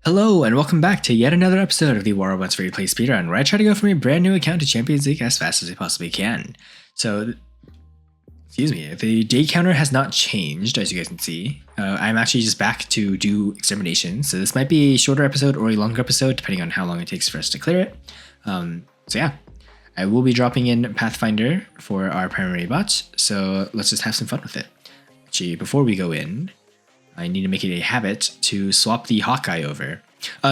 Hello and welcome back to yet another episode of the War Robots Speedrun, where I try to go from a brand new account to Champions League as fast as I possibly can. So, excuse me, the day counter has not changed, as you guys can see. I'm actually just back to do Extermination, so this might be a shorter episode or a longer episode, depending on how long it takes for us to clear it. So yeah, I will be dropping in Pathfinder for our primary bot, so let's just have some fun with it. Actually, before we go in, I need to make it a habit to swap the Hawkeye over.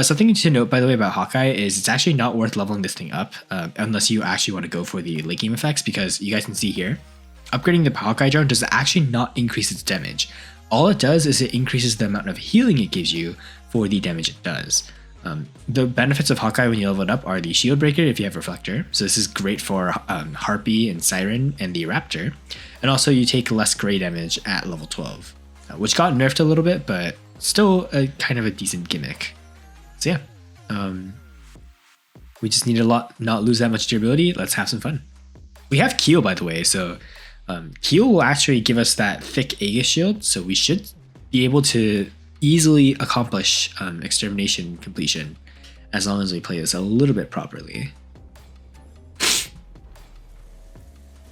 Something to note, by the way, about Hawkeye is it's actually not worth leveling this thing up unless you actually want to go for the late game effects, because you guys can see here, upgrading the Hawkeye drone does actually not increase its damage. All it does is it increases the amount of healing it gives you for the damage it does. The benefits of Hawkeye when you level it up are the shield breaker if you have Reflector. So this is great for Harpy and Siren and the Raptor. And also you take less gray damage at level 12. Which got nerfed a little bit, but still a kind of a decent gimmick. So yeah, we just need to not lose that much durability. Let's have some fun. We have Keel, by the way, so Keel will actually give us that thick Aegis shield, so we should be able to easily accomplish extermination completion as long as we play this a little bit properly.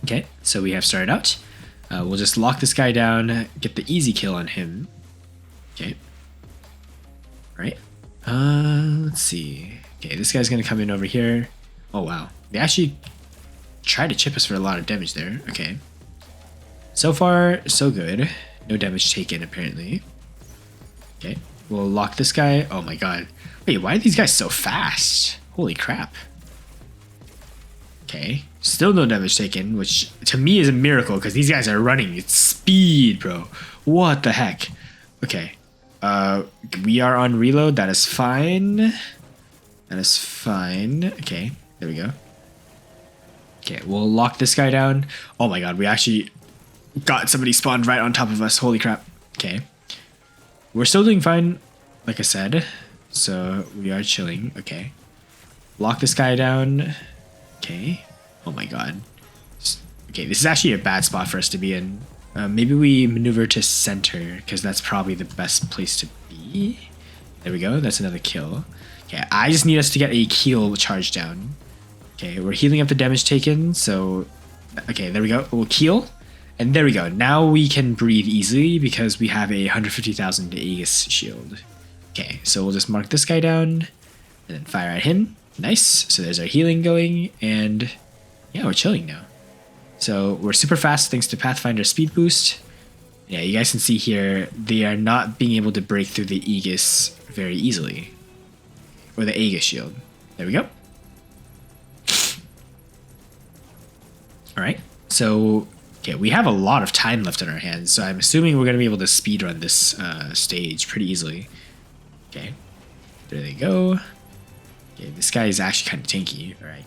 Okay, so we have started out. We'll just lock this guy down, get the easy kill on him. Okay. Right. Let's see. Okay, this guy's gonna come in over here. Oh wow. They actually tried to chip us for a lot of damage there. Okay. So far, so good. No damage taken, apparently. Okay. We'll lock this guy. Oh my god. Wait, why are these guys so fast? Holy crap. Okay, still no damage taken, which to me is a miracle because these guys are running. It's speed, bro. What the heck? Okay, we are on reload. That is fine. That is fine. Okay, there we go. Okay, we'll lock this guy down. Oh my god, we actually got somebody spawned right on top of us. Holy crap. Okay, we're still doing fine, like I said. So we are chilling. Okay, lock this guy down. Okay. Oh my god. Okay, this is actually a bad spot for us to be in. Maybe we maneuver to center, because that's probably the best place to be. There we go. That's another kill. Okay, I just need us to get a Keel charge down. Okay, we're healing up the damage taken, so... Okay, there we go. We'll Keel. And there we go. Now we can breathe easily, because we have a 150,000 Aegis shield. Okay, so we'll just mark this guy down, and then fire at him. Nice. So there's our healing going, and yeah, we're chilling now. So we're super fast thanks to Pathfinder speed boost. Yeah, you guys can see here, they are not being able to break through the Aegis very easily. Or the Aegis shield. There we go. Alright, so okay, we have a lot of time left on our hands, so I'm assuming we're going to be able to speedrun this stage pretty easily. Okay, there they go. Okay, this guy is actually kind of tanky. All right,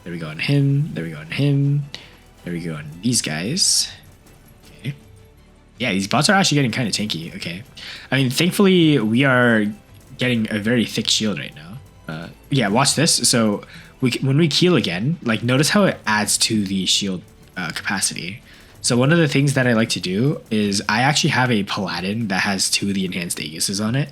there we go on him. There we go on him. There we go on these guys. Okay. Yeah, these bots are actually getting kind of tanky. Okay. I mean, thankfully, we are getting a very thick shield right now. Yeah, watch this. So when we Keel again, like notice how it adds to the shield capacity. So one of the things that I like to do is I actually have a Paladin that has 2 of the enhanced Aegises on it.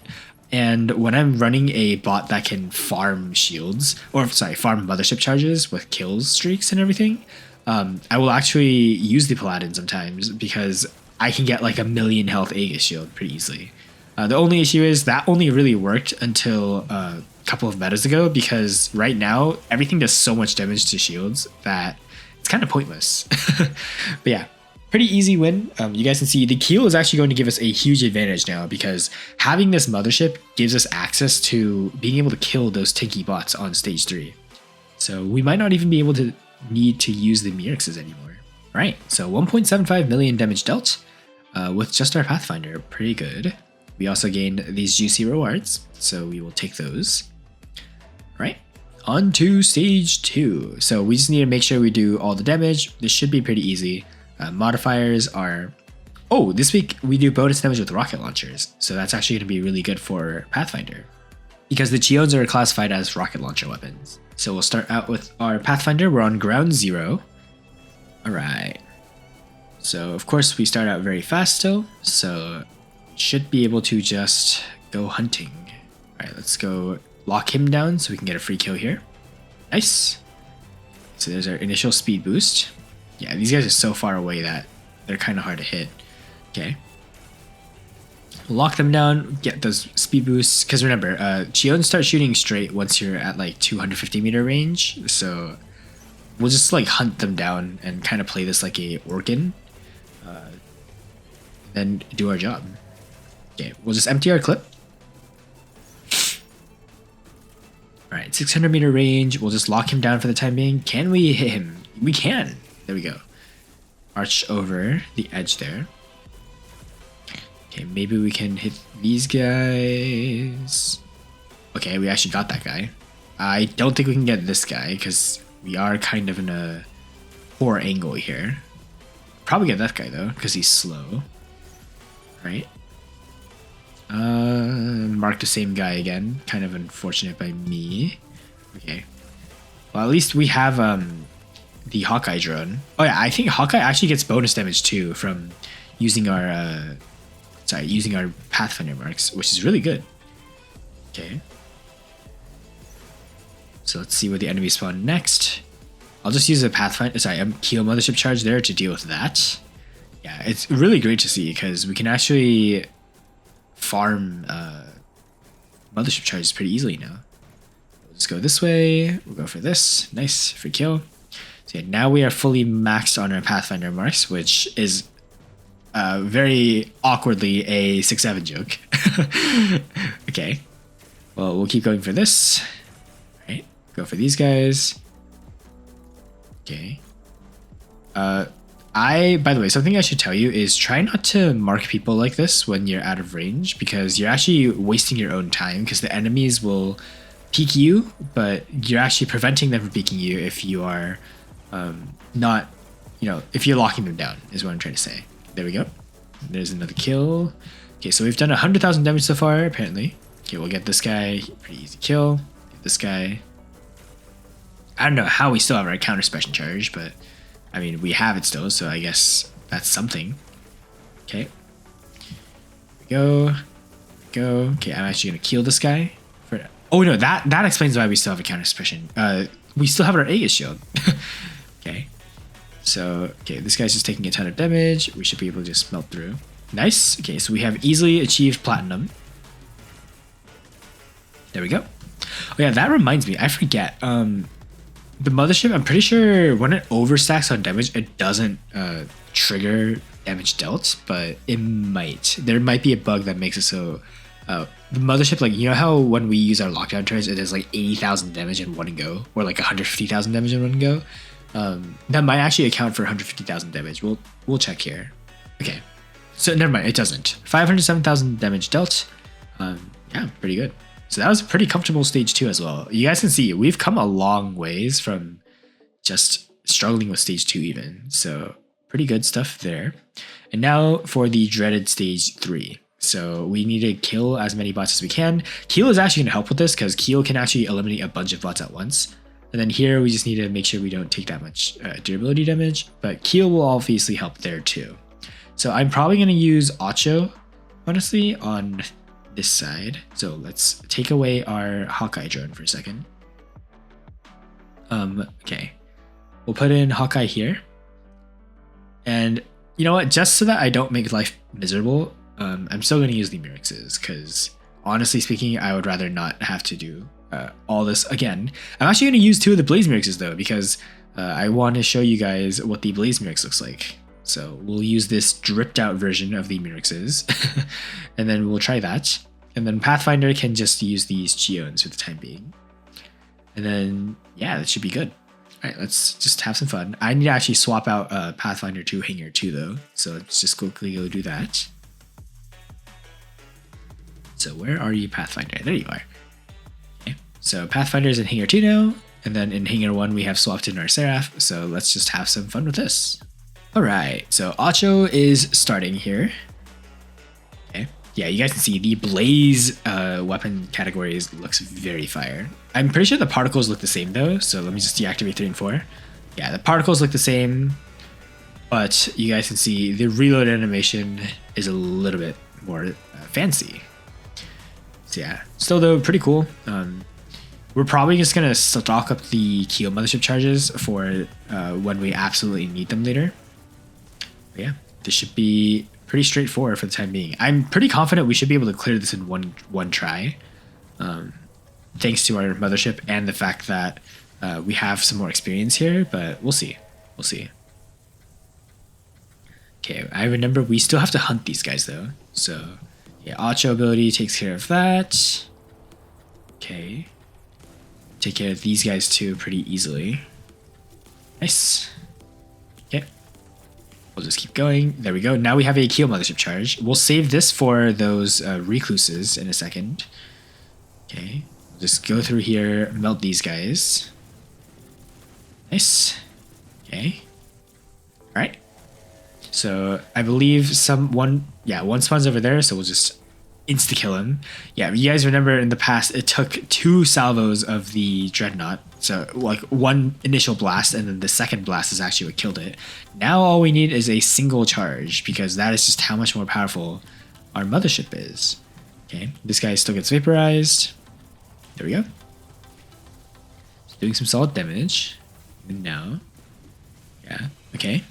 And when I'm running a bot that can farm shields, or sorry, farm Mothership charges with kill streaks and everything, I will actually use the Paladin sometimes because I can get like a 1,000,000 health Aegis shield pretty easily. The only issue is that only really worked until a couple of metas ago, because right now everything does so much damage to shields that it's kind of pointless. But yeah. Pretty easy win. You guys can see the Keel is actually going to give us a huge advantage now, because having this Mothership gives us access to being able to kill those tanky bots on stage 3. So we might not even be able to need to use the Mirexes anymore. All right, so 1.75 million damage dealt with just our Pathfinder. Pretty good. We also gained these juicy rewards, so we will take those. All right, on to stage 2. So we just need to make sure we do all the damage. This should be pretty easy. Modifiers are... Oh, this week we do bonus damage with rocket launchers. So that's actually going to be really good for Pathfinder, because the Cheons are classified as rocket launcher weapons. So we'll start out with our Pathfinder. We're on ground 0. All right. So of course we start out very fast still. So should be able to just go hunting. Alright, let's go lock him down so we can get a free kill here. Nice. So there's our initial speed boost. Yeah, these guys are so far away that they're kind of hard to hit. Okay. Lock them down, get those speed boosts. Because remember, Cheons start shooting straight once you're at like 250 meter range. So we'll just like hunt them down and kind of play this like a organ. Then do our job. Okay, we'll just empty our clip. Alright, 600 meter range. We'll just lock him down for the time being. Can we hit him? We can. There we go. Arch over the edge there. Okay, maybe we can hit these guys. Okay, we actually got that guy. I don't think we can get this guy because we are kind of in a poor angle here. Probably get that guy though because he's slow. Right. Mark the same guy again. Kind of unfortunate by me. Okay. Well, at least we have the Hawkeye drone. Oh yeah, I think Hawkeye actually gets bonus damage too from using our using our Pathfinder marks, which is really good. Okay. So let's see where the enemies spawn next. I'll just use a Pathfinder, Keel Mothership charge there to deal with that. Yeah, it's really great to see because we can actually farm Mothership charges pretty easily now. Let's go this way. We'll go for this. Nice, free kill. So yeah, now we are fully maxed on our Pathfinder marks, which is very awkwardly a 6-7 joke. Okay. Well, we'll keep going for this. All right. Go for these guys. Okay. By the way, something I should tell you is try not to mark people like this when you're out of range because you're actually wasting your own time because the enemies will peek you, but you're actually preventing them from peeking you if you are not, if you're locking them down is what I'm trying to say. There we go. There's another kill. Okay, so we've done 100,000 damage so far, apparently. Okay, we'll get this guy. Pretty easy kill. Get this guy. I don't know how we still have our counter suppression charge, but I mean, we have it still, so I guess that's something. Okay. Go. Okay, I'm actually going to kill this guy. Oh, no, that explains why we still have a counter suppression. We still have our Aegis shield. Okay. So, okay, this guy's just taking a ton of damage. We should be able to just melt through. Nice. Okay, so we have easily achieved platinum. There we go. Oh, yeah, that reminds me. I forget. The Mothership, I'm pretty sure when it overstacks on damage, it doesn't trigger damage dealt, but it might. There might be a bug that makes it so the Mothership, like, you know how when we use our lockdown charge, it does like 80,000 damage in one go, or like 150,000 damage in one go? That might actually account for 150,000 damage. We'll check here. Okay, so never mind, it doesn't. 507,000 damage dealt. Yeah, pretty good. So that was a pretty comfortable stage 2 as well. You guys can see we've come a long ways from just struggling with stage 2 even. So pretty good stuff there. And now for the dreaded stage 3. So we need to kill as many bots as we can. Keel is actually going to help with this because Keel can actually eliminate a bunch of bots at once. And then here we just need to make sure we don't take that much durability damage. But Keel will obviously help there too. So I'm probably going to use Ocho, honestly, on this side. So let's take away our Hawkeye drone for a second. Okay, we'll put in Hawkeye here, and you know what, just so that I don't make life miserable, I'm still going to use the Myrixes because honestly speaking, I would rather not have to do all this again. I'm actually going to use 2 of the Blaze Myrixes though because I want to show you guys what the Blaze Myrix looks like. So we'll use this dripped out version of the Myrixes and then we'll try that. And then Pathfinder can just use these Cheons for the time being. And then, yeah, that should be good. All right, let's just have some fun. I need to actually swap out Pathfinder to Hanger too, though. So let's just quickly go do that. So where are you, Pathfinder? There you are. Okay, so Pathfinder is in Hanger 2 now. And then in Hanger 1, we have swapped in our Seraph. So let's just have some fun with this. All right, so Ocho is starting here. Okay. Yeah, you guys can see the Blaze weapon categories looks very fire. I'm pretty sure the particles look the same though, so let me just deactivate 3 and 4. Yeah, the particles look the same, but you guys can see the reload animation is a little bit more fancy. So yeah, still though, pretty cool. We're probably just gonna stock up the Keel Mothership charges for when we absolutely need them later. But yeah, this should be pretty straightforward for the time being. I'm pretty confident we should be able to clear this in one try, thanks to our Mothership and the fact that we have some more experience here. But we'll see. We'll see. Okay, I remember we still have to hunt these guys though. So yeah, Acho ability takes care of that. Okay. Take care of these guys too pretty easily. Nice. Okay. We'll just keep going. There we go. Now we have a Keel Mothership charge. We'll save this for those recluses in a second. Okay. We'll just go through here, melt these guys. Nice. Okay. Alright. So I believe one spawn's over there, so we'll just insta-kill him. Yeah, you guys remember in the past, it took 2 salvos of the Dreadnought. So like one initial blast and then the second blast is actually what killed it. Now all we need is a single charge because that is just how much more powerful our Mothership is. Okay, this guy still gets vaporized. There we go. It's doing some solid damage. And now, yeah, okay.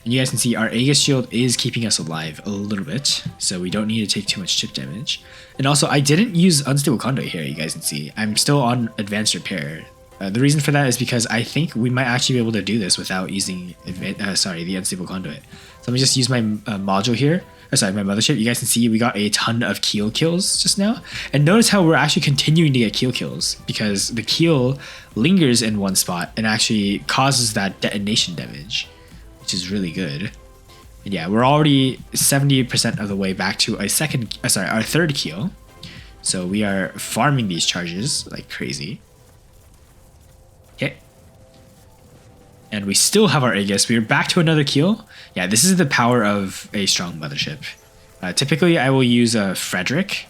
And you guys can see our Aegis shield is keeping us alive a little bit, so we don't need to take too much chip damage. And also, I didn't use Unstable Conduit here, you guys can see. I'm still on Advanced Repair. The reason for that is because I think we might actually be able to do this without using the Unstable Conduit. So let me just use my module here. My Mothership. You guys can see we got a ton of Keel kills just now. And notice how we're actually continuing to get Keel kills because the Keel lingers in one spot and actually causes that detonation damage, which is really good. And yeah, we're already 70% of the way back to our third Keel. So we are farming these charges like crazy. Okay. And we still have our Aegis. We are back to another Keel. Yeah, this is the power of a strong Mothership. Typically, I will use a Frederick,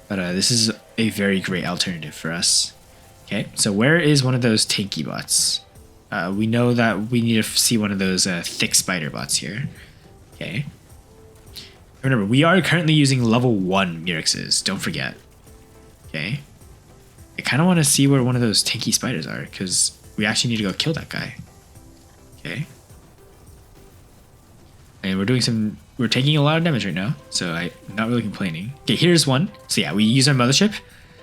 but this is a very great alternative for us. Okay, so where is one of those tanky bots? We know that we need to see one of those thick spider bots here. Okay. Remember, we are currently using level 1 Murixes. Don't forget. Okay. I kind of want to see where one of those tanky spiders are because we actually need to go kill that guy. Okay. And we're taking a lot of damage right now, so I'm not really complaining. Okay, here's one. So yeah, we use our Mothership.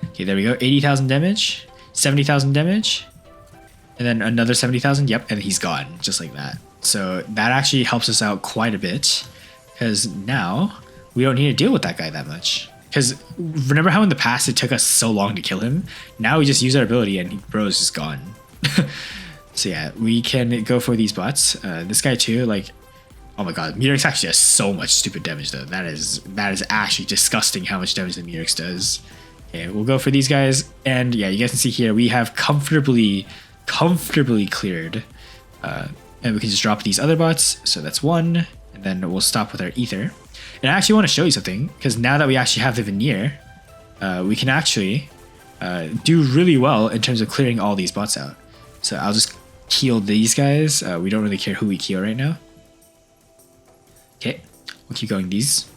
Okay, there we go. 80,000 damage, 70,000 damage, and then another 70,000. Yep, and he's gone, just like that. So that actually helps us out quite a bit, because now we don't need to deal with that guy that much. Because remember how in the past it took us so long to kill him? Now we just use our ability and bro is just gone. So yeah, we can go for these bots. This guy too, like, oh my god, Murix actually does so much stupid damage though. That is actually disgusting how much damage the Murix does. Okay, we'll go for these guys. And yeah, you guys can see here, we have comfortably cleared. And we can just drop these other bots. So that's one. And then we'll stop with our ether. And I actually want to show you something, because now that we actually have the veneer, we can actually do really well in terms of clearing all these bots out. So I'll just keel these guys. We don't really care who we keel right now. Okay, we'll keep going these.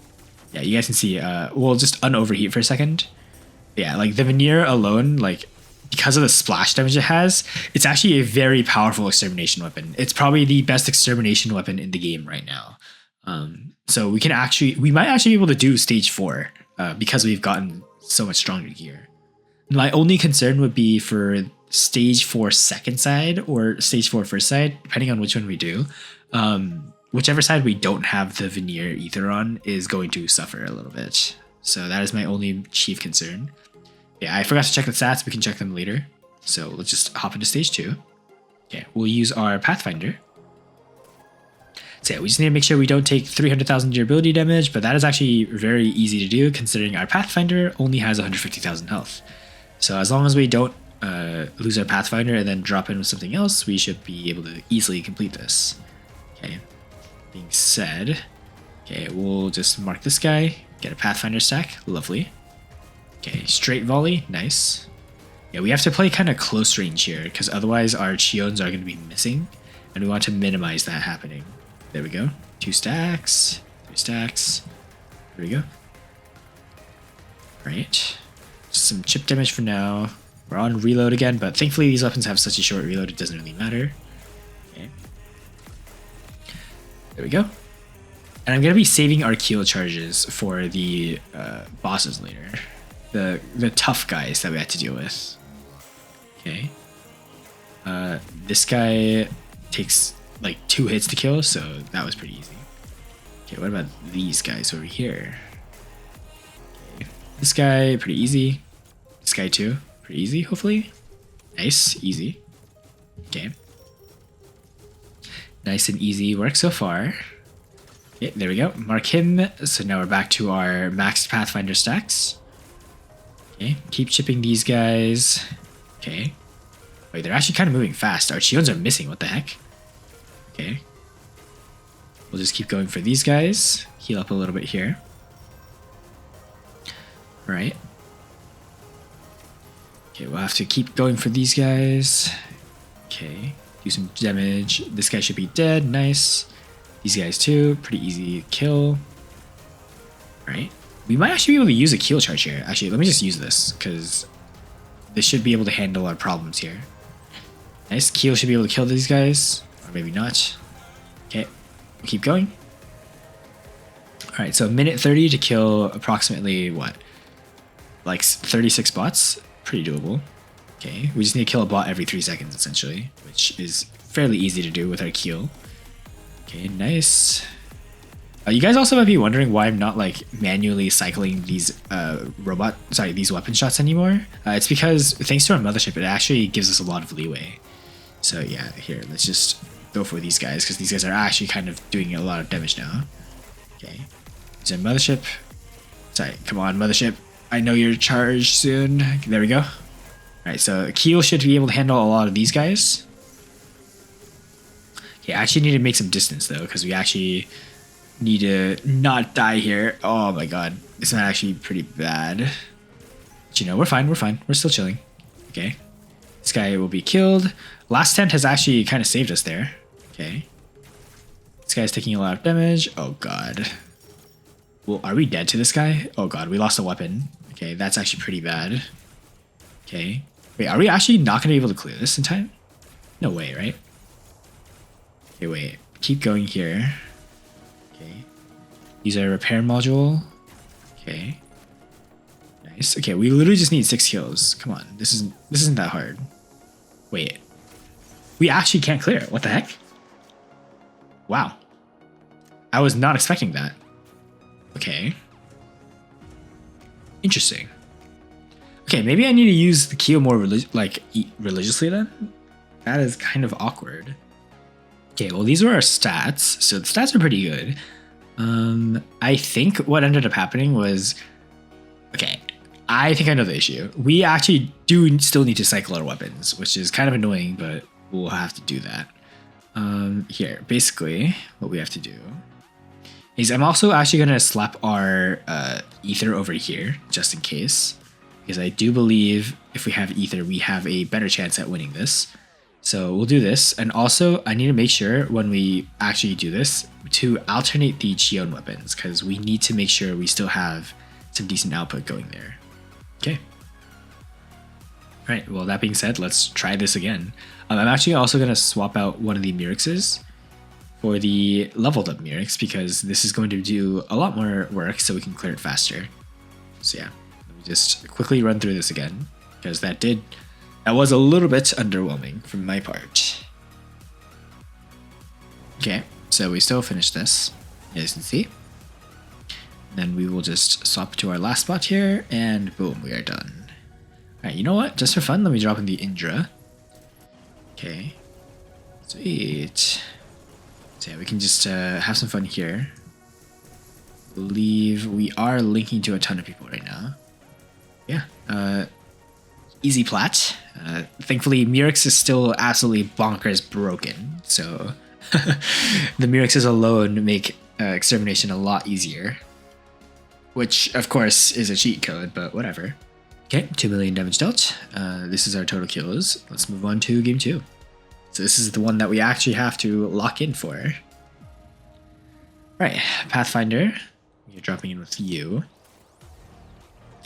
Yeah, you guys can see, we'll just unoverheat for a second. Yeah, like the veneer alone, like because of the splash damage it has, it's actually a very powerful extermination weapon. It's probably the best extermination weapon in the game right now. So we might actually be able to do stage 4 because we've gotten so much stronger gear. My only concern would be for stage 4 second side or stage 4 first side, depending on which one we do. Whichever side we don't have the veneer ether on is going to suffer a little bit. So that is my only chief concern. Yeah, I forgot to check the stats. We can check them later. So let's just hop into stage 2. Okay, we'll use our Pathfinder. So yeah, we just need to make sure we don't take 300,000 durability damage, but that is actually very easy to do considering our Pathfinder only has 150,000 health. So as long as we don't lose our Pathfinder and then drop in with something else, we should be able to easily complete this. Okay. Being said, okay, we'll just mark this guy, get a Pathfinder stack, lovely. Okay, straight volley, nice. Yeah, we have to play kind of close range here because otherwise our Chiones are going to be missing and we want to minimize that happening. There we go, 2 stacks, 3 stacks, there we go. Right, some chip damage for now. We're on reload again, but thankfully these weapons have such a short reload, it doesn't really matter. Okay. There we go. And I'm going to be saving our kill charges for the bosses later. The tough guys that we had to deal with. Okay. This guy takes like 2 hits to kill, so that was pretty easy. Okay, what about these guys over here? Okay. This guy, pretty easy. This guy too, pretty easy, hopefully. Nice, easy. Okay. Nice and easy work so far. Okay, there we go. Mark him. So now we're back to our maxed Pathfinder stacks. Okay, keep chipping these guys. Okay. Wait, they're actually kind of moving fast. Our shields are missing. What the heck? Okay. We'll just keep going for these guys. Heal up a little bit here. All right. Okay, we'll have to keep going for these guys. Okay. Do some damage. This guy should be dead. Nice. These guys too. Pretty easy kill. All right. We might actually be able to use a kill charge here. Actually, let me just use this because this should be able to handle our problems here. Nice. Keel should be able to kill these guys. Or maybe not. Okay. We'll keep going. Alright, so 1:30 to kill approximately what? Like 36 bots? Pretty doable. Okay. We just need to kill a bot every 3 seconds essentially, which is fairly easy to do with our keel. Okay, nice. You guys also might be wondering why I'm not like manually cycling these these weapon shots anymore. It's because thanks to our mothership, it actually gives us a lot of leeway. So yeah, here, let's just go for these guys because these guys are actually kind of doing a lot of damage now. Okay, so mothership. Sorry, come on, mothership. I know you're charged soon. There we go. All right, so Keel should be able to handle a lot of these guys. Okay, I actually need to make some distance though because we actually need to not die here. Oh my god, this is actually pretty bad. But you know, we're fine, we're still chilling. Okay, this guy will be killed. Last tent has actually kind of saved us there. Okay, this guy's taking a lot of damage. Oh god. Well, are we dead to this guy? Oh god, we lost a weapon. Okay, that's actually pretty bad. Okay, wait, are we actually not gonna be able to clear this in time? No way, right? Okay, wait, keep going here. Okay. Use our repair module. Okay. Nice. Okay, we literally just need 6 kills. Come on, this isn't that hard. Wait. We actually can't clear it. What the heck? Wow. I was not expecting that. Okay. Interesting. Okay, maybe I need to use the keel more religiously then? That is kind of awkward. Okay, well these were our stats, so the stats are pretty good. I think what ended up happening was, okay, I think I know the issue. We actually do still need to cycle our weapons, which is kind of annoying, but we'll have to do that. Here, basically, what we have to do is I'm also actually gonna slap our ether over here, just in case, because I do believe if we have ether, we have a better chance at winning this. So we'll do this, and also I need to make sure when we actually do this to alternate the Geon weapons because we need to make sure we still have some decent output going there. Okay. All right, well that being said, let's try this again. I'm actually also going to swap out one of the Myrixes for the leveled up Myrix because this is going to do a lot more work so we can clear it faster. So yeah, let me just quickly run through this again because that was a little bit underwhelming from my part. Okay, so we still finished this, as you can see. Then we will just swap to our last spot here, and boom, we are done. Alright, you know what? Just for fun, let me drop in the Indra. Okay, sweet. So yeah, we can just have some fun here. I believe we are linking to a ton of people right now. Yeah, easy plat. Thankfully, Myrix is still absolutely bonkers broken, so the Myrixes alone make extermination a lot easier. Which, of course, is a cheat code, but whatever. Okay, 2 million damage dealt. This is our total kills. Let's move on to game 2. So this is the one that we actually have to lock in for. Right, Pathfinder. You're dropping in with you.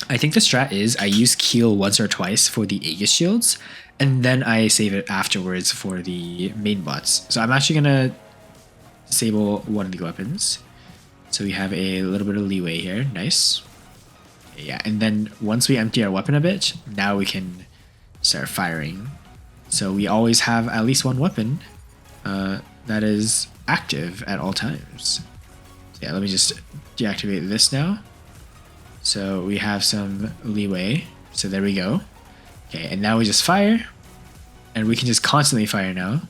I think the strat is I use Keel once or twice for the Aegis shields, and then I save it afterwards for the main bots. So I'm actually gonna disable one of the weapons. So we have a little bit of leeway here. Nice. Yeah, and then once we empty our weapon a bit, now we can start firing. So we always have at least one weapon that is active at all times. So yeah, let me just deactivate this now. So we have some leeway. So there we go. Okay, and now we just fire. And we can just constantly fire now.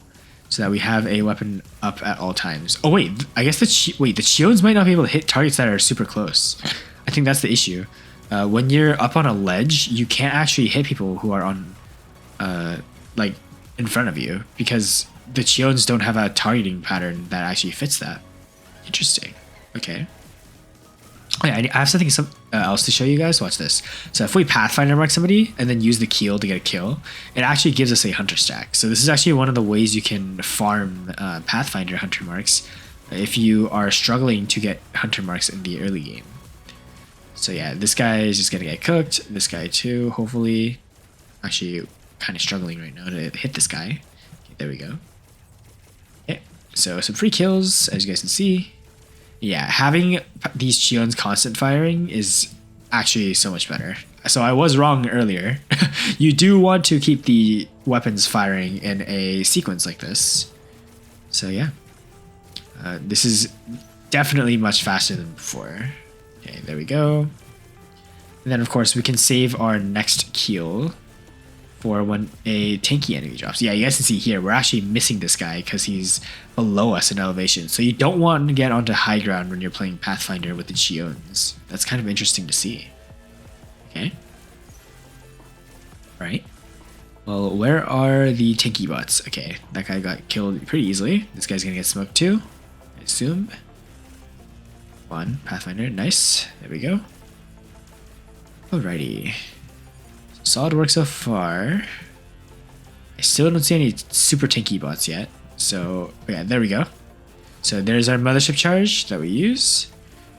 So that we have a weapon up at all times. Oh wait, I guess the Chiones might not be able to hit targets that are super close. I think that's the issue. When you're up on a ledge, you can't actually hit people who are on, like, in front of you. Because the Chiones don't have a targeting pattern that actually fits that. Interesting. Okay. Oh, yeah, I have something else to show you guys. Watch this. So if we Pathfinder mark somebody and then use the Keel to get a kill, it actually gives us a Hunter stack. So this is actually one of the ways you can farm Pathfinder Hunter marks if you are struggling to get Hunter marks in the early game. So yeah, this guy is just going to get cooked. This guy too, hopefully. Actually, kind of struggling right now to hit this guy. Okay, there we go. Okay, so some free kills, as you guys can see. Yeah, having these Chiones constant firing is actually so much better. So I was wrong earlier. You do want to keep the weapons firing in a sequence like this. So yeah, this is definitely much faster than before. Okay, there we go. And then of course we can save our next Keel for when a tanky enemy drops. Yeah, you guys can see here, we're actually missing this guy because he's below us in elevation. So you don't want to get onto high ground when you're playing Pathfinder with the Chiones. That's kind of interesting to see. Okay. Right. Well, where are the tanky bots? Okay, that guy got killed pretty easily. This guy's gonna get smoked too, I assume. One, Pathfinder, nice. There we go. Alrighty. Solid work so far. I still don't see any super tanky bots yet. So, yeah, there we go. So there's our Mothership charge that we use.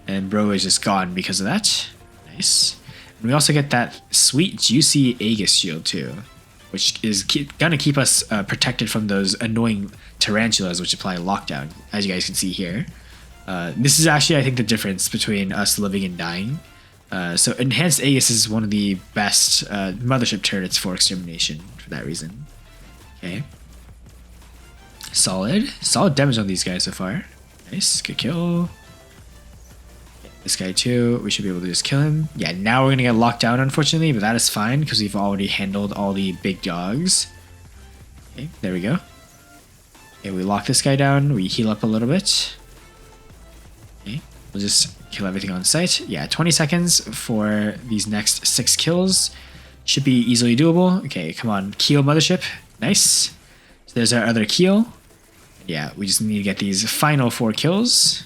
And bro is just gone because of that. Nice. And we also get that sweet, juicy Aegis shield too. Which is gonna keep us protected from those annoying tarantulas which apply lockdown, as you guys can see here. This is actually, I think, the difference between us living and dying. So Enhanced Aegis is one of the best Mothership turrets for Extermination for that reason. Okay. Solid damage on these guys so far. Nice, good kill. This guy too, we should be able to just kill him. Yeah, now we're gonna get locked down unfortunately, but that is fine because we've already handled all the big dogs. Okay, there we go. Okay, we lock this guy down, we heal up a little bit. Okay, we'll just kill everything on sight. Yeah, 20 seconds for these next 6 kills. Should be easily doable. Okay, come on. Keel Mothership. Nice. So there's our other Keel. Yeah, we just need to get these final 4 kills.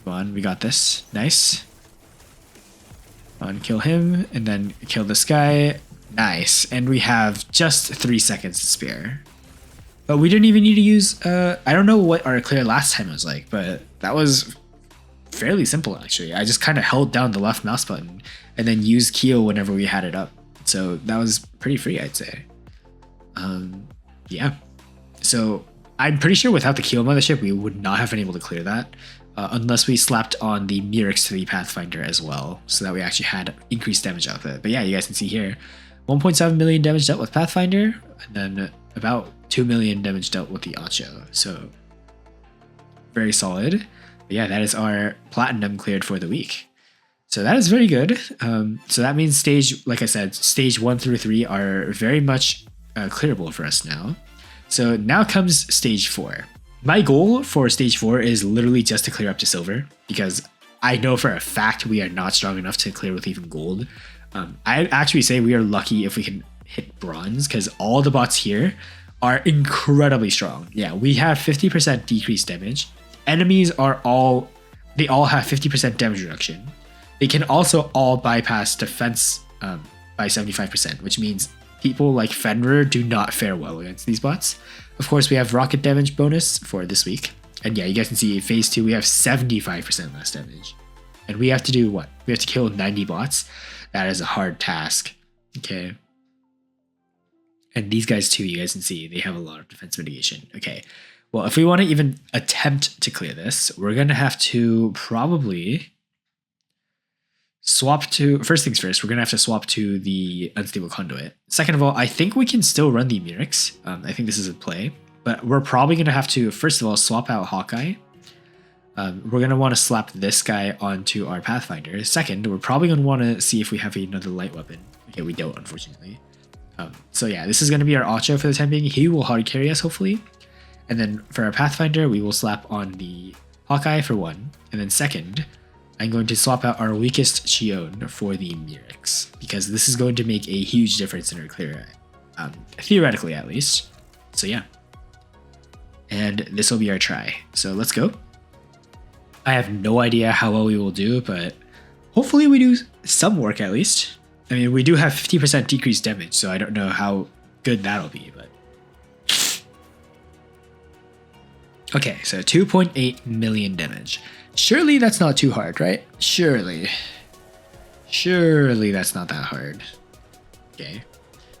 Come on, we got this. Nice. Come on, kill him. And then kill this guy. Nice. And we have just 3 seconds to spare. But we didn't even need to use... I don't know what our clear last time was like, but that was... fairly simple actually. I just kind of held down the left mouse button and then used Keel whenever we had it up. So that was pretty free, I'd say. Yeah. So I'm pretty sure without the Keel Mothership, we would not have been able to clear that unless we slapped on the Murex to the Pathfinder as well, so that we actually had increased damage output. But yeah, you guys can see here, 1.7 million damage dealt with Pathfinder, and then about 2 million damage dealt with the Acho. So very solid. But yeah, that is our platinum cleared for the week. So that is very good. So that means like I said, stage 1 through 3 are very much clearable for us now. So now comes stage 4. My goal for stage 4 is literally just to clear up to silver, because I know for a fact we are not strong enough to clear with even gold. I'd actually say we are lucky if we can hit bronze, because all the bots here are incredibly strong. Yeah, we have 50% decreased damage. Enemies are all have 50% damage reduction. They can also all bypass defense by 75%, which means people like Fenrir do not fare well against these bots. Of course, we have rocket damage bonus for this week. And yeah, you guys can see phase 2, we have 75% less damage. And we have to do what? We have to kill 90 bots. That is a hard task. Okay. And these guys too, you guys can see, they have a lot of defense mitigation. Okay. Well, if we want to even attempt to clear this, we're going to have to probably swap to, first things first, we're going to have to swap to the unstable conduit. Second of all, I think we can still run the Murex. I think this is a play, but we're probably going to have to, first of all, swap out Hawkeye. We're going to want to slap this guy onto our Pathfinder. Second, we're probably going to want to see if we have another light weapon. Okay, we don't, unfortunately. So yeah, this is going to be our Ocho for the time being. He will hard carry us, hopefully. And then for our Pathfinder, we will slap on the Hawkeye for one. And then second, I'm going to swap out our weakest Chion for the Murex, because this is going to make a huge difference in our clear, theoretically at least. So yeah. And this will be our try. So let's go. I have no idea how well we will do, but hopefully we do some work at least. I mean, we do have 50% decreased damage, so I don't know how good that'll be, but... Okay, so 2.8 million damage. Surely that's not too hard, right? Surely. Surely that's not that hard. Okay.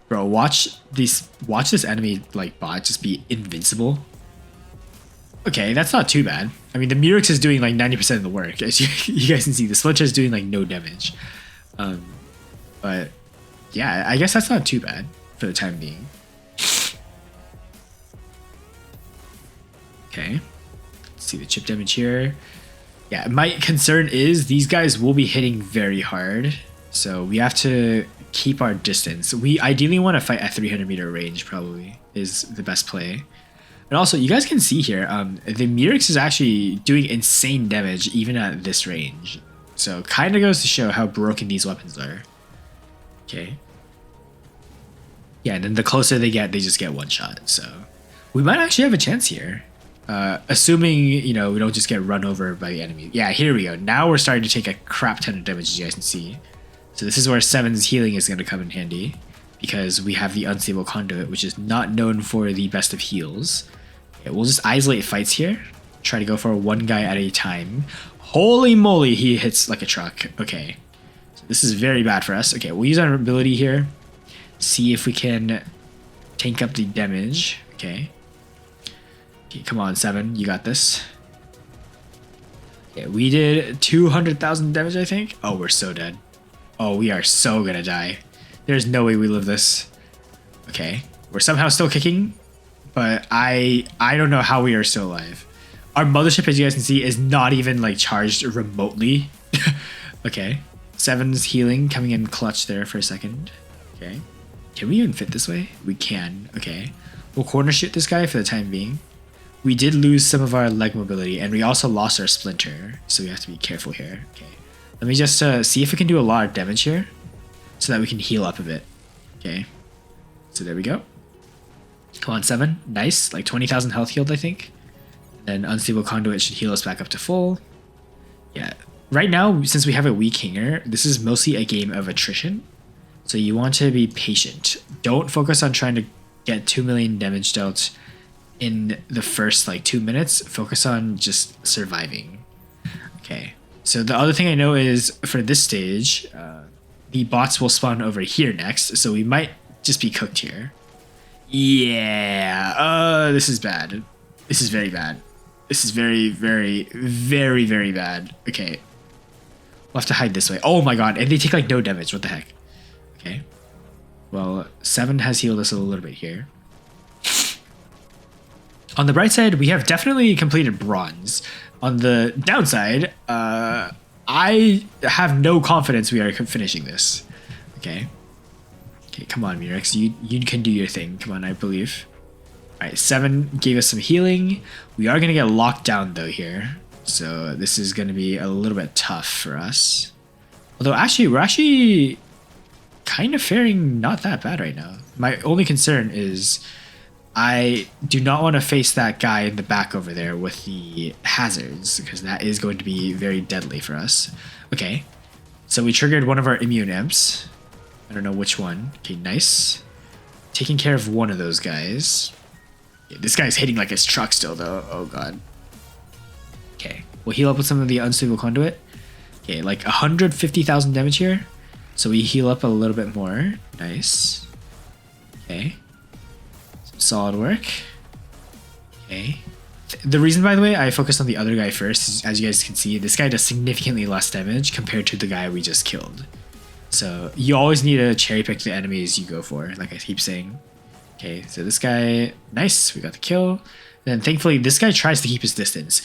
Bro, watch this enemy like bot just be invincible. Okay, that's not too bad. I mean, the Murex is doing like 90% of the work. As you guys can see, the Splinter is doing like no damage. But yeah, I guess that's not too bad for the time being. Okay, let's see the chip damage here. Yeah, my concern is these guys will be hitting very hard, so we have to keep our distance. We ideally want to fight at 300-meter range, probably is the best play. And also, you guys can see here, the Murex is actually doing insane damage even at this range. So kind of goes to show how broken these weapons are. Okay. Yeah, and then the closer they get, they just get one shot. So we might actually have a chance here. Assuming, you know, we don't just get run over by the enemy. Yeah, here we go. Now we're starting to take a crap ton of damage, as you guys can see. So this is where 7's healing is going to come in handy, because we have the unstable conduit, which is not known for the best of heals. Okay, we'll just isolate fights here. Try to go for one guy at a time. Holy moly, he hits like a truck. Okay. So this is very bad for us. Okay, we'll use our ability here. See if we can tank up the damage. Okay. Okay, come on, 7. You got this. Okay, we did 200,000 damage, I think. Oh, we're so dead. Oh, we are so gonna die. There's no way we live this. Okay, we're somehow still kicking, but I don't know how we are still alive. Our mothership, as you guys can see, is not even like charged remotely. Okay, 7's healing coming in clutch there for a second. Okay, can we even fit this way? We can. Okay, we'll corner shoot this guy for the time being. We did lose some of our leg mobility, and we also lost our splinter, so we have to be careful here. Okay, let me just see if we can do a lot of damage here, so that we can heal up a bit. Okay, so there we go. Come on, 7. Nice, like 20,000 health healed, I think. Then unstable conduit should heal us back up to full. Yeah, right now, since we have a weak hanger, this is mostly a game of attrition. So you want to be patient. Don't focus on trying to get 2 million damage dealt in the first like 2 minutes. Focus on just surviving. Okay, so the other thing I know is for this stage, the bots will spawn over here next, so we might just be cooked here. Yeah, this is bad. This is very bad. This is very, very, very, very bad. Okay, we'll have to hide this way. Oh my god, and they take like no damage. What the heck? Okay, well, 7 has healed us a little bit here. On the bright side, we have definitely completed bronze. On the downside, I have no confidence we are finishing this. Okay. Okay, come on, Murex. You can do your thing. Come on, I believe. All right, 7 gave us some healing. We are going to get locked down, though, here. So this is going to be a little bit tough for us. Although, actually, we're actually kind of faring not that bad right now. My only concern is I do not want to face that guy in the back over there with the hazards, because that is going to be very deadly for us. Okay, so we triggered one of our immune imps. I don't know which one. Okay, nice. Taking care of one of those guys. Yeah, this guy's hitting like his truck still, though. Oh, God. Okay, we'll heal up with some of the unstable conduit. Okay, like 150,000 damage here. So we heal up a little bit more. Nice. Okay. Some solid work. Okay. The reason, by the way, I focused on the other guy first is, as you guys can see, this guy does significantly less damage compared to the guy we just killed. So you always need to cherry pick the enemies you go for, like I keep saying. Okay, so this guy, nice, we got the kill. Then thankfully, this guy tries to keep his distance.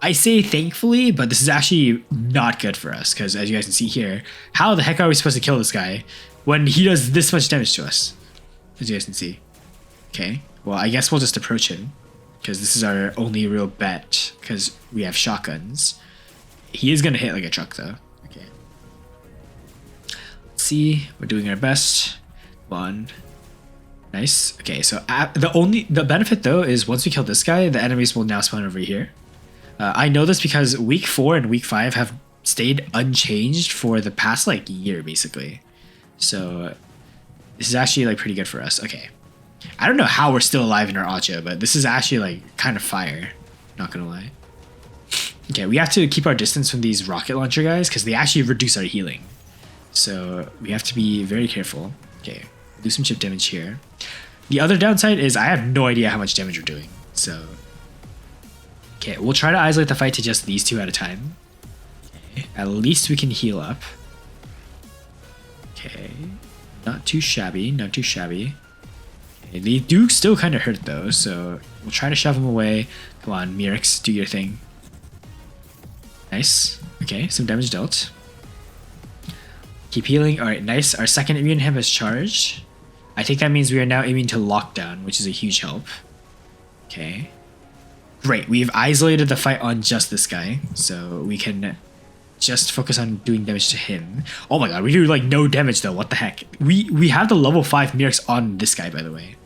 I say thankfully, but this is actually not good for us, because as you guys can see here, how the heck are we supposed to kill this guy when he does this much damage to us? As you guys can see. Okay, well, I guess we'll just approach him, because this is our only real bet, because we have shotguns. He is going to hit like a truck, though. Okay. Let's see. We're doing our best. Come on. Nice. Okay, so the benefit, though, is once we kill this guy, the enemies will now spawn over here. I know this because week 4 and week 5 have stayed unchanged for the past, like, year, basically. So this is actually, like, pretty good for us. Okay. I don't know how we're still alive in our Acha, but this is actually like kind of fire. Not gonna lie. Okay, we have to keep our distance from these rocket launcher guys because they actually reduce our healing. So we have to be very careful. Okay, do some chip damage here. The other downside is I have no idea how much damage we're doing. So, okay, we'll try to isolate the fight to just these two at a time. Okay, at least we can heal up. Okay, not too shabby, not too shabby. They do still kind of hurt though, so we'll try to shove them away. Come on, Mirix, do your thing. Nice. Okay, some damage dealt. Keep healing. Alright, nice. Our second immune hemp is charged. I think that means we are now immune to lockdown, which is a huge help. Okay. Great, we've isolated the fight on just this guy, so we can just focus on doing damage to him. Oh my god, we do like no damage though, what the heck. We have the level 5 Mirix on this guy, by the way.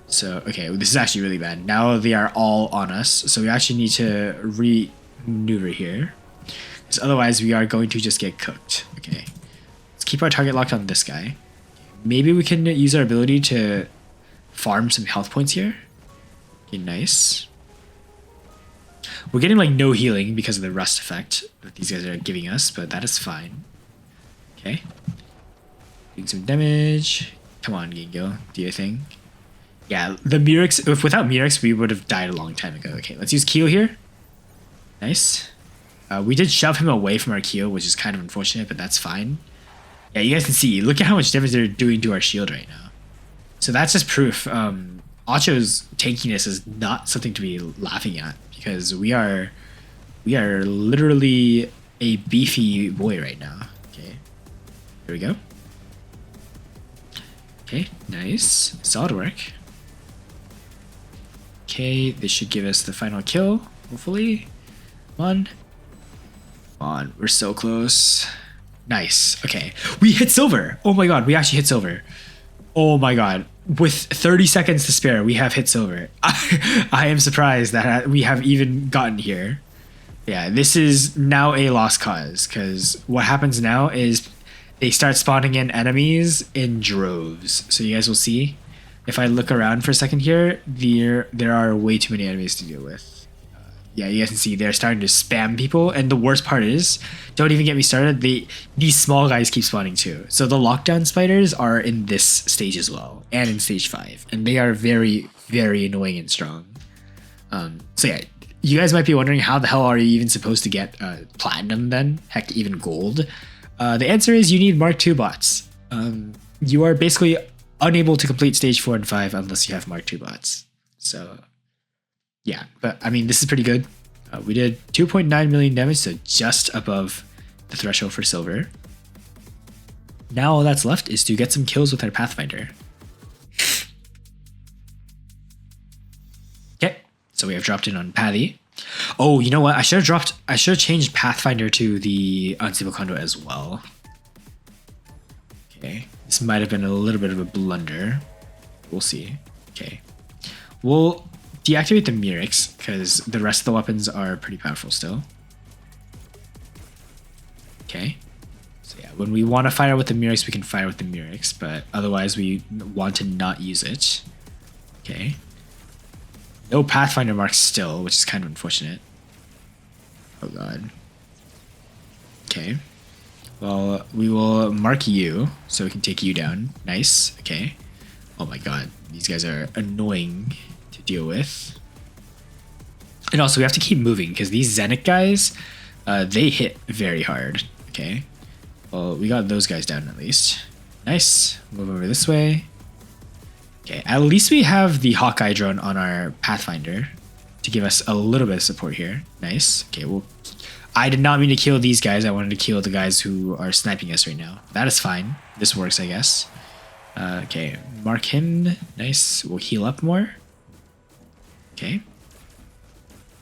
So, okay, this is actually really bad. Now they are all on us, so we actually need to re-maneuver here. Because otherwise we are going to just get cooked. Okay, let's keep our target locked on this guy. Maybe we can use our ability to farm some health points here. Okay, nice. We're getting like no healing because of the rust effect that these guys are giving us, but that is fine. Okay. Doing some damage. Come on, Gingo. Do your thing. Yeah, the Mirix, if without Mirix, we would have died a long time ago. Okay, let's use Keel here. Nice. We did shove him away from our Keel, which is kind of unfortunate, but that's fine. Yeah, you guys can see. Look at how much damage they're doing to our shield right now. So that's just proof. Acho's tankiness is not something to be laughing at. Because we are literally a beefy boy right now. Okay, here we go. Okay, nice, solid work. Okay, this should give us the final kill, hopefully. Come on, we're so close. Nice. Okay, we hit silver. Oh my god, we actually hit silver. Oh my god. With 30 seconds to spare, we have hit silver. I am surprised that we have even gotten here. Yeah, this is now a lost cause, because what happens now is they start spawning in enemies in droves. So you guys will see, if I look around for a second here, there are way too many enemies to deal with. Yeah, you guys can see they're starting to spam people, and the worst part is, don't even get me started, these small guys keep spawning too. So the lockdown spiders are in this stage as well, and in stage 5, and they are very, very annoying and strong. So yeah, you guys might be wondering how the hell are you even supposed to get platinum then? Heck, even gold? The answer is you need Mark II bots. You are basically unable to complete stage 4 and 5 unless you have Mark II bots. So yeah, but I mean, this is pretty good. We did 2.9 million damage, so just above the threshold for silver. Now all that's left is to get some kills with our Pathfinder. Okay, so we have dropped in on Pathy. Oh, you know what? I should have changed Pathfinder to the Unstable Conduit as well. Okay, this might have been a little bit of a blunder. We'll see. Okay, we'll deactivate the Mirix because the rest of the weapons are pretty powerful still. Okay, so yeah, when we want to fire with the Mirix, we can fire with the Mirix, but otherwise we want to not use it. Okay, no Pathfinder marks still, which is kind of unfortunate. Oh god. Okay, Well, we will mark you so we can take you down. Nice. Okay. Oh my god. These guys are annoying to deal with. And also, we have to keep moving because these Zenith guys, they hit very hard. Okay. Well, we got those guys down at least. Nice. Move over this way. Okay. At least we have the Hawkeye drone on our Pathfinder to give us a little bit of support here. Nice. Okay. Well, I did not mean to kill these guys. I wanted to kill the guys who are sniping us right now. That is fine. This works, I guess. Okay. Mark him. Nice. We'll heal up more. Okay.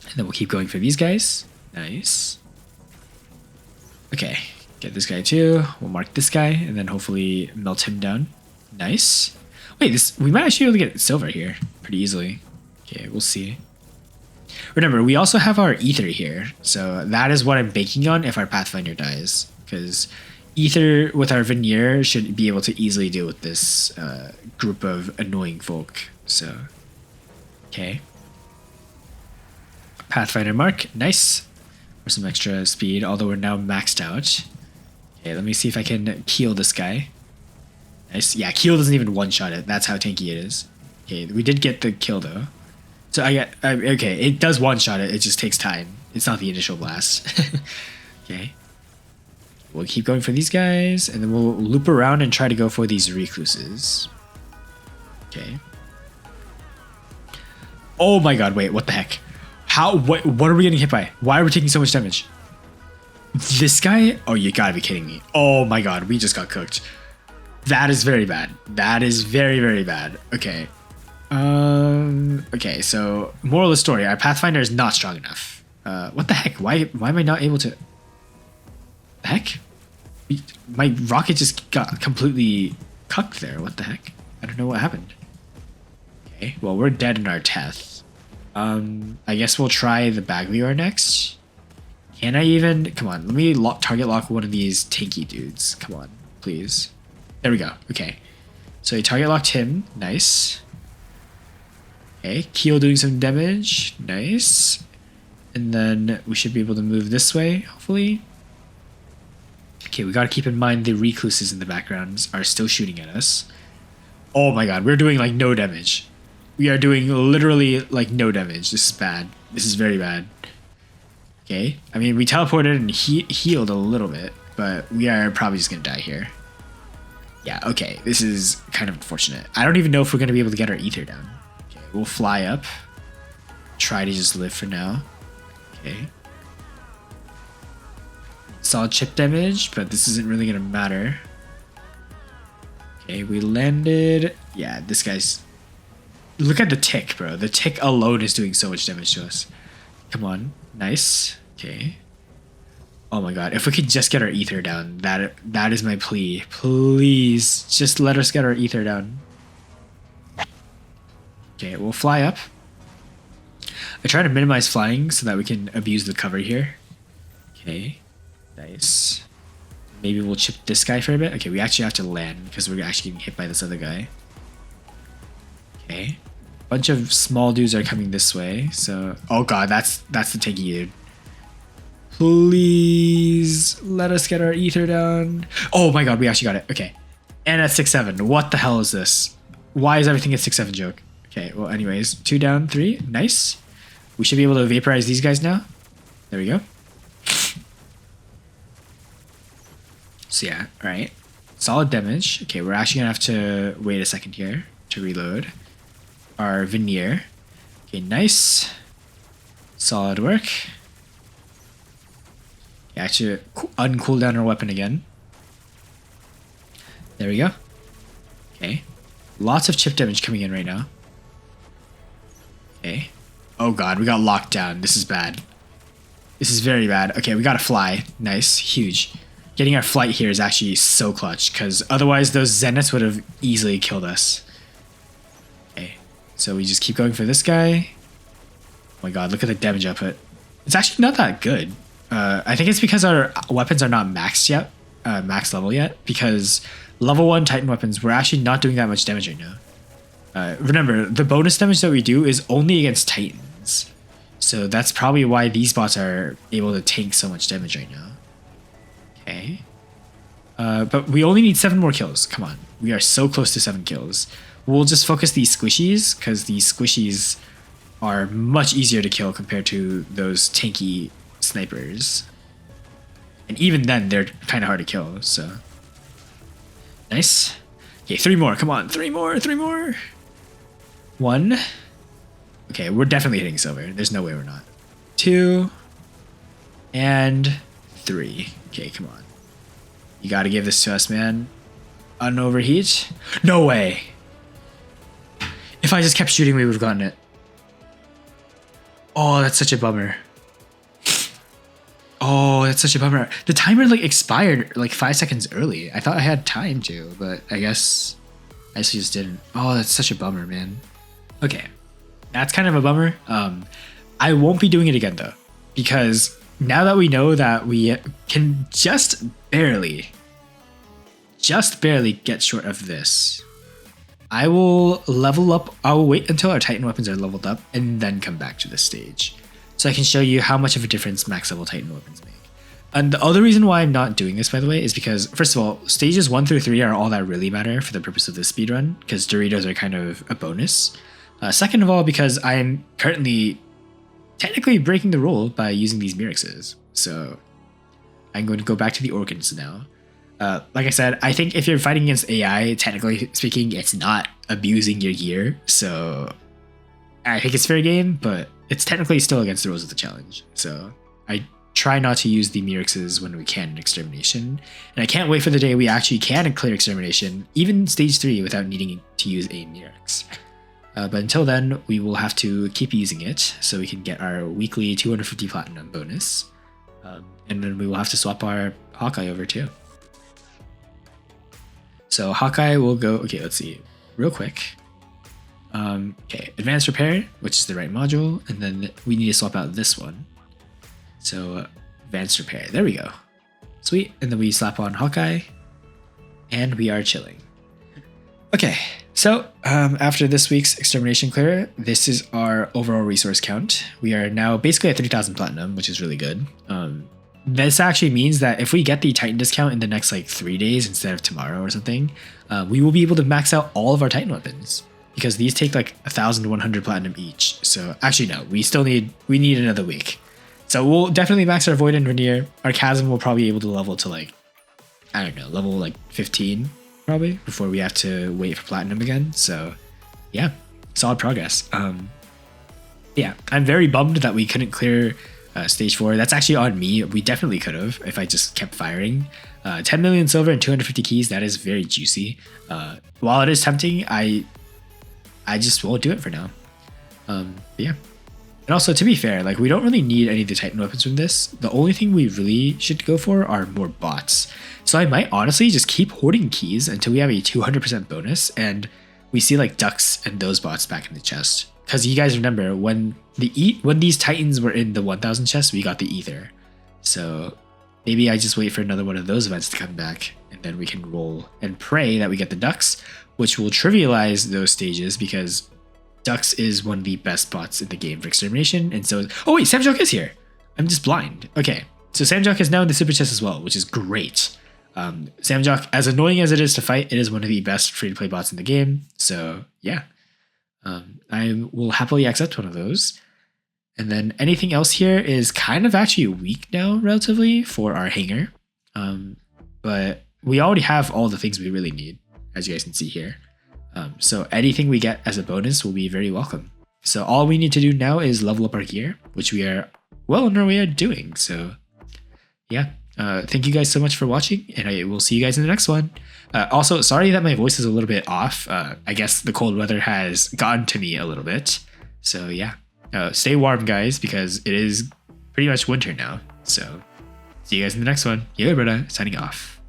And then we'll keep going for these guys. Nice. Okay. Get this guy too. We'll mark this guy and then hopefully melt him down. Nice. Wait, we might actually be able to get silver here pretty easily. Okay, we'll see. Remember, we also have our ether here. So that is what I'm banking on if our Pathfinder dies. Because ether with our veneer should be able to easily deal with this group of annoying folk. So, okay. Pathfinder mark, nice. For some extra speed, although we're now maxed out. Okay, let me see if I can keel this guy. Nice. Yeah, keel doesn't even one-shot it. That's how tanky it is. Okay, we did get the kill though. So okay, it does one-shot it. It just takes time. It's not the initial blast. Okay. We'll keep going for these guys, and then we'll loop around and try to go for these recluses. Okay. Oh my god, wait, what the heck? What are we getting hit by? Why are we taking so much damage? This guy? Oh, you gotta be kidding me. Oh my god, we just got cooked. That is very bad. That is very, very bad. Okay. Okay, so moral of the story, our Pathfinder is not strong enough. What the heck? Why am I not able to... The heck? My rocket just got completely cucked there. What the heck? I don't know what happened. Okay, well, we're dead in our test. I guess we'll try the Baglior next. Can I even... Come on, let me target lock one of these tanky dudes. Come on, please. There we go. Okay. So he target locked him. Nice. Okay, Keel doing some damage. Nice. And then we should be able to move this way, hopefully. Okay, we gotta keep in mind the recluses in the background are still shooting at us. Oh my god, we're doing like no damage. We are doing literally like no damage. This is bad. This is very bad. Okay, I mean, we teleported and healed a little bit, but we are probably just gonna die here. Yeah, okay, this is kind of unfortunate. I don't even know if we're gonna be able to get our ether down. Okay, we'll fly up. Try to just live for now. Okay. Solid chip damage, but this isn't really gonna matter. Okay, we landed. Yeah, this guy's... Look at the tick, bro. The tick alone is doing so much damage to us. Come on. Nice. Okay. Oh my god. If we could just get our ether down, that is my plea. Please, just let us get our ether down. Okay, we'll fly up. I try to minimize flying so that we can abuse the cover here. Okay. Nice. Maybe we'll chip this guy for a bit. Okay, we actually have to land because we're actually getting hit by this other guy. Okay. Bunch of small dudes are coming this way. So, oh god, that's the tanky dude. Please let us get our ether down. Oh my god, we actually got it. Okay. And at 6-7. What the hell is this? Why is everything at 6-7 joke? Okay, well anyways, 2 down, 3. Nice. We should be able to vaporize these guys now. There we go. So yeah, alright. Solid damage. Okay, we're actually gonna have to wait a second here to reload our veneer. Okay, nice. Solid work. Okay, actually uncool down our weapon again. There we go. Okay. Lots of chip damage coming in right now. Okay. Oh god, we got locked down. This is bad. This is very bad. Okay, we gotta fly. Nice. Huge. Getting our flight here is actually so clutch, because otherwise those Zeniths would have easily killed us. Okay, so we just keep going for this guy. Oh my god, look at the damage output. It's actually not that good. I think it's because our weapons are not maxed yet, max level yet, because level 1 Titan weapons, we're actually not doing that much damage right now. Remember, the bonus damage that we do is only against Titans. So that's probably why these bots are able to tank so much damage right now. Okay. But we only need 7 more kills. Come on. We are so close to 7 kills. We'll just focus these squishies because these squishies are much easier to kill compared to those tanky snipers. And even then, they're kind of hard to kill, so. Nice. Okay, 3 more. Come on. 3 more. 3 more. 1. Okay, we're definitely hitting silver. There's no way we're not. 2. And 3. Okay, come on. You gotta give this to us, man. Unoverheat? No way! If I just kept shooting, we would have gotten it. Oh, that's such a bummer. Oh, that's such a bummer. The timer like expired like 5 seconds early. I thought I had time to, but I guess I just didn't. Oh, that's such a bummer, man. Okay, that's kind of a bummer. I won't be doing it again though, because now that we know that we can just barely get short of this, I will level up. I will wait until our Titan weapons are leveled up and then come back to this stage, so I can show you how much of a difference max level Titan weapons make. And the other reason why I'm not doing this, by the way, is because first of all, stages 1 through 3 are all that really matter for the purpose of this speedrun, because Doritos are kind of a bonus. Second of all, because I'm currently technically breaking the rule by using these Mirexes. So I'm going to go back to the organs now. Like I said, I think if you're fighting against AI, technically speaking, it's not abusing your gear. So I think it's fair game, but it's technically still against the rules of the challenge. So I try not to use the Mirexes when we can in Extermination. And I can't wait for the day we actually can clear Extermination, even stage 3, without needing to use a Mirex. But until then, we will have to keep using it so we can get our weekly 250 platinum bonus. And then we will have to swap our Hawkeye over too. So Hawkeye will go, okay, let's see, real quick. Okay, Advanced Repair, which is the right module, and then we need to swap out this one. So Advanced Repair, there we go. Sweet, and then we slap on Hawkeye, and we are chilling. Okay, so after this week's Extermination clear, this is our overall resource count. We are now basically at 3,000 platinum, which is really good. This actually means that if we get the Titan discount in the next like 3 days instead of tomorrow or something, we will be able to max out all of our Titan weapons, because these take like 1,100 platinum each. So actually no, we need another week. So we'll definitely max our Void and Veneer. Our Chasm will probably be able to level to like, I don't know, level like 15 probably before we have to wait for platinum again. So yeah, solid progress. Yeah, I'm very bummed that we couldn't clear stage 4. That's actually on me. We definitely could have if I just kept firing. 10 million silver and 250 keys, that is very juicy. While it is tempting, I just won't do it for now. But yeah. And also, to be fair, like we don't really need any of the Titan weapons from this. The only thing we really should go for are more bots. So I might honestly just keep hoarding keys until we have a 200% bonus and we see like ducks and those bots back in the chest. Because you guys remember when these Titans were in the 1000 chest, we got the ether. So maybe I just wait for another one of those events to come back, and then we can roll and pray that we get the ducks, which will trivialize those stages because ducks is one of the best bots in the game for Extermination. And so, oh wait, Samjuk is here. I'm just blind. Okay, so Samjuk is now in the super chest as well, which is great. Samjuk, as annoying as it is to fight, it is one of the best free-to-play bots in the game. So yeah. I will happily accept one of those. And then anything else here is kind of actually weak now, relatively, for our hanger. But we already have all the things we really need, as you guys can see here. So anything we get as a bonus will be very welcome. So all we need to do now is level up our gear, which we are well on our way of doing. So yeah, thank you guys so much for watching, and I will see you guys in the next one. Also, sorry that my voice is a little bit off. I guess the cold weather has gotten to me a little bit. So yeah, stay warm, guys, because it is pretty much winter now. So see you guys in the next one. Yo, brother, signing off.